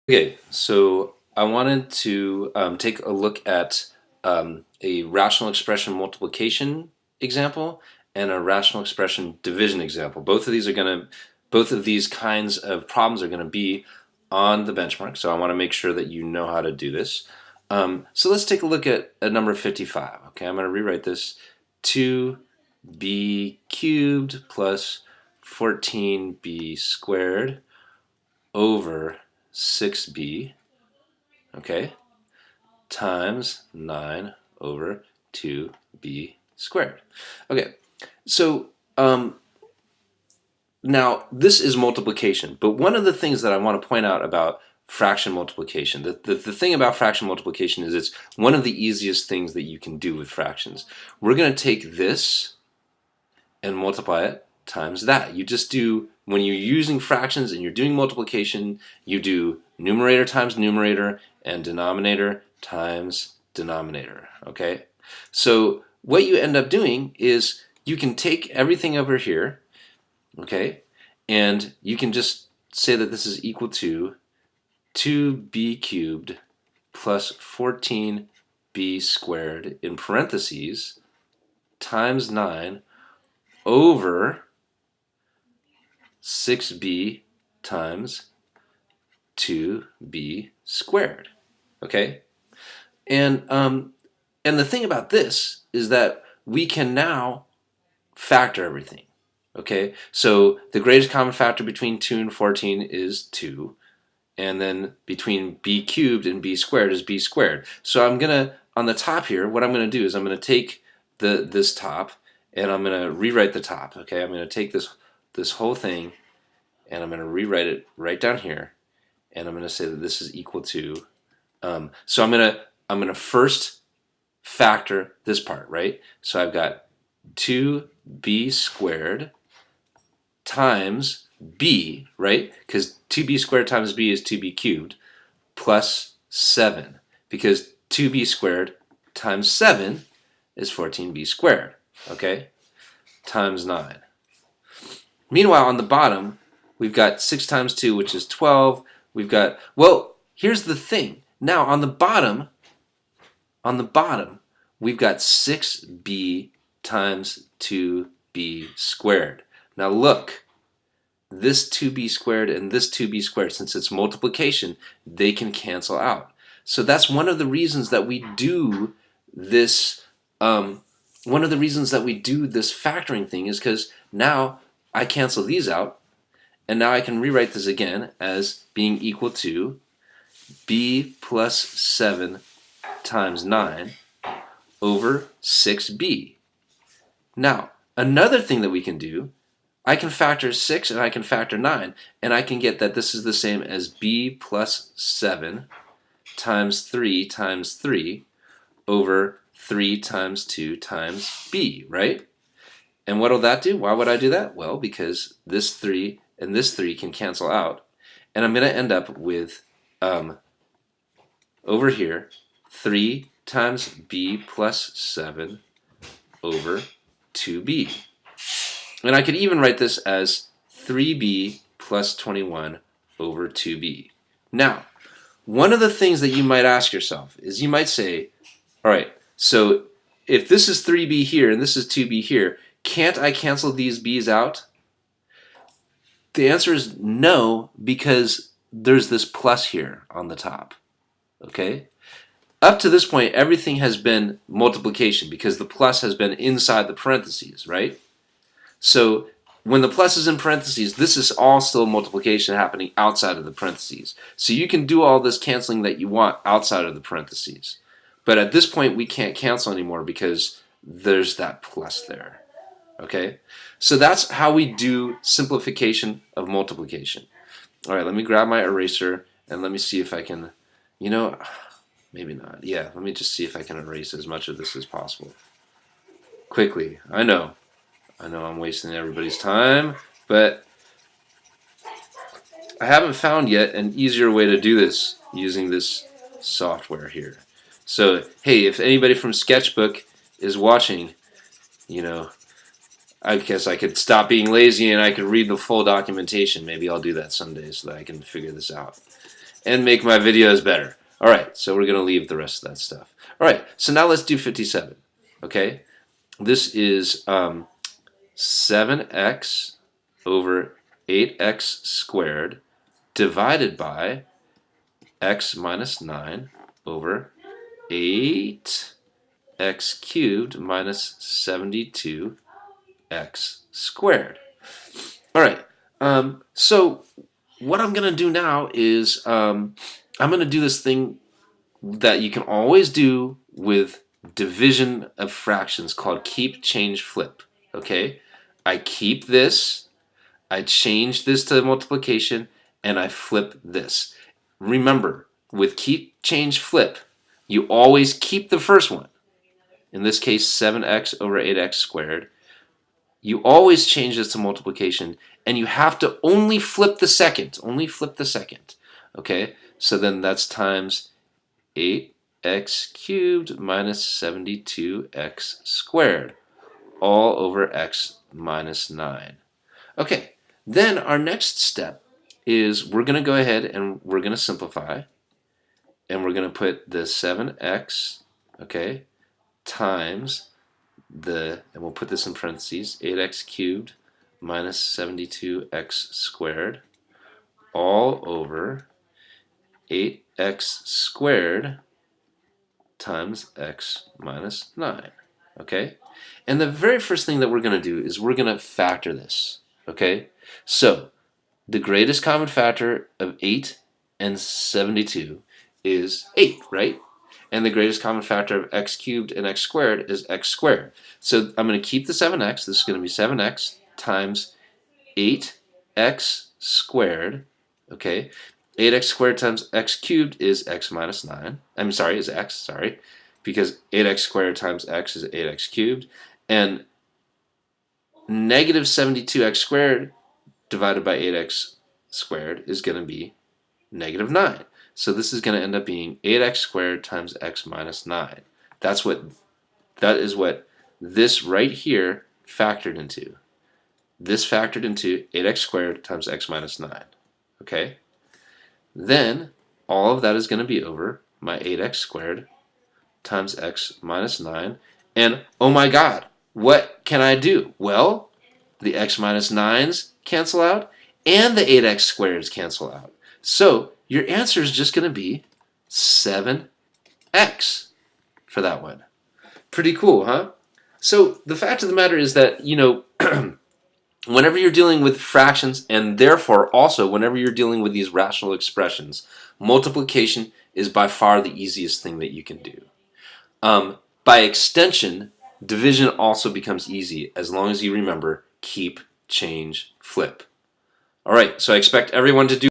Okay, so I wanted to take a look at a rational expression multiplication example and a rational expression division example. Both of these kinds of problems are gonna be on the benchmark, so I want to make sure that you know how to do this. So let's take a look at number 55. Okay, I'm going to rewrite this: 2b cubed plus 14b squared over 6b, okay, times 9 over 2b squared. Okay, so now this is multiplication, but one of the things that I want to point out about fraction multiplication, the thing about fraction multiplication is it's one of the easiest things that you can do with fractions. We're going to take this and multiply it times that. You just do, when you're using fractions and you're doing multiplication, you do numerator times numerator and denominator times denominator, okay? So what you end up doing is you can take everything over here, okay, and you can just say that this is equal to 2b cubed plus 14b squared in parentheses times 9 over 6b times 2b squared. Okay? And the thing about this is that we can now factor everything. Okay? So the greatest common factor between 2 and 14 is 2. And then between b cubed and b squared is b squared. So I'm going to, on the top here, what I'm going to do is I'm going to take this top and I'm going to rewrite the top. Okay, I'm going to take this whole thing and I'm going to rewrite it right down here, and I'm going to say that this is equal to. So I'm going to first factor this part, right? So I've got 2b squared times b, right? Because 2b squared times b is 2b cubed, plus 7, because 2b squared times 7 is 14b squared, okay? Times 9. Meanwhile, on the bottom, we've got 6 times 2, which is 12. We've got, well, here's the thing. Now, on the bottom, we've got 6b times 2b squared. Now look, this 2b squared and this 2b squared, since it's multiplication, they can cancel out. So that's one of the reasons that we do this factoring thing, is because now I cancel these out, and now I can rewrite this again as being equal to b plus 7 times 9 over 6b. Now, another thing that we can do, I can factor 6 and I can factor 9, and I can get that this is the same as b plus 7 times 3 times 3 over 3 times 2 times b, right? And what will that do? Why would I do that? Well, because this 3 and this 3 can cancel out, and I'm going to end up with, over here, 3 times b plus 7 over 2b. And I could even write this as 3b plus 21 over 2b. Now, one of the things that you might ask yourself is, you might say, all right, so if this is 3b here and this is 2b here, can't I cancel these b's out? The answer is no, because there's this plus here on the top. Okay? Up to this point, everything has been multiplication because the plus has been inside the parentheses, right? So when the plus is in parentheses, this is all still multiplication happening outside of the parentheses. So you can do all this canceling that you want outside of the parentheses. But at this point, we can't cancel anymore because there's that plus there. Okay? So that's how we do simplification of multiplication. All right, let me grab my eraser and let me see if I can, maybe not. Yeah, let me just see if I can erase as much of this as possible. Quickly. I know I'm wasting everybody's time, but I haven't found yet an easier way to do this using this software here. So, hey, if anybody from Sketchbook is watching, I guess I could stop being lazy and I could read the full documentation. Maybe I'll do that someday so that I can figure this out. and make my videos better. All right, so we're going to leave the rest of that stuff. All right, so now let's do 57. Okay, this is 7x over 8x squared divided by x minus 9 over 8x cubed minus 72x squared. All right, so what I'm going to do now is I'm going to do this thing that you can always do with division of fractions called keep, change, flip. Okay, I keep this, I change this to multiplication, and I flip this. Remember, with keep, change, flip, you always keep the first one. In this case, 7x over 8x squared. You always change this to multiplication, and you have to only flip the second. Only flip the second. Okay, so then that's times 8x cubed minus 72x squared, all over x minus 9. Okay, then our next step is we're going to go ahead and we're going to simplify, and we're going to put the 7x, okay, times and we'll put this in parentheses, 8x cubed minus 72x squared, all over 8x squared times x minus 9. Okay? And the very first thing that we're going to do is we're going to factor this. Okay? So, the greatest common factor of 8 and 72 is 8, right? And the greatest common factor of x cubed and x squared is x squared. So I'm going to keep the 7x. This is going to be 7x times 8x squared. Okay? 8x squared times x cubed is x minus 9. I'm sorry, is x, sorry. Because 8x squared times x is 8x cubed. And negative 72x squared divided by 8x squared is going to be negative 9. So this is going to end up being 8x squared times x minus 9. That is what this right here factored into. This factored into 8x squared times x minus 9. Okay? Then all of that is going to be over my 8x squared times x minus 9. And oh my god, what can I do? Well, the x minus 9s cancel out and the 8x squareds cancel out. So your answer is just going to be 7x for that one. Pretty cool, huh? So the fact of the matter is that, whenever you're dealing with fractions, and therefore also whenever you're dealing with these rational expressions, multiplication is by far the easiest thing that you can do. By extension, division also becomes easy as long as you remember keep, change, flip. All right, so I expect everyone to do